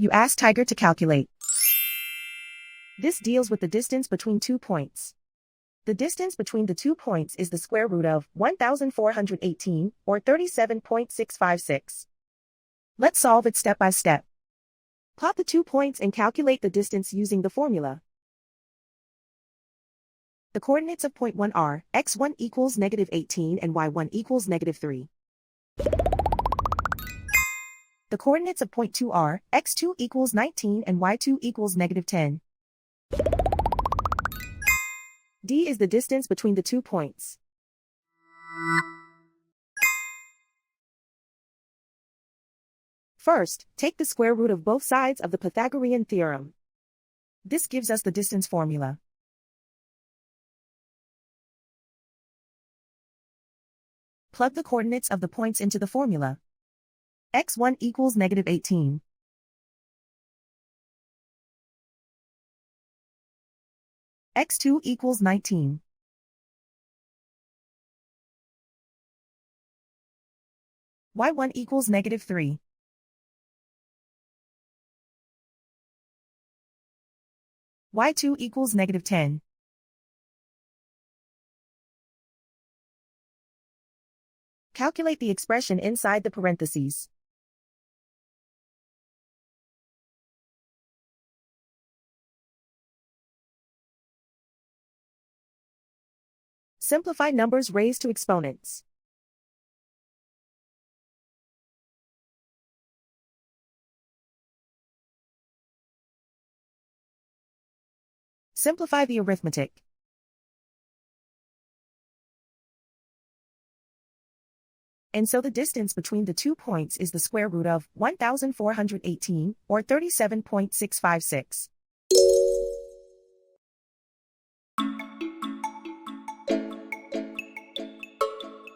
You ask Tiger to calculate. This deals with the distance between 2 points. The distance between the 2 points is the square root of 1,418, or 37.656. Let's solve it step by step. Plot the 2 points and calculate the distance using the formula. The coordinates of point 1 are x1 equals -18 and y1 equals -3. The coordinates of point 2 are x2 equals 19 and y2 equals -10. D is the distance between the 2 points. First, take the square root of both sides of the Pythagorean theorem. This gives us the distance formula. Plug the coordinates of the points into the formula. x1 equals -18. x2 equals 19. y1 equals -3. y2 equals -10. Calculate the expression inside the parentheses. Simplify numbers raised to exponents. Simplify the arithmetic. And so the distance between the 2 points is the square root of 1,418, or 37.656.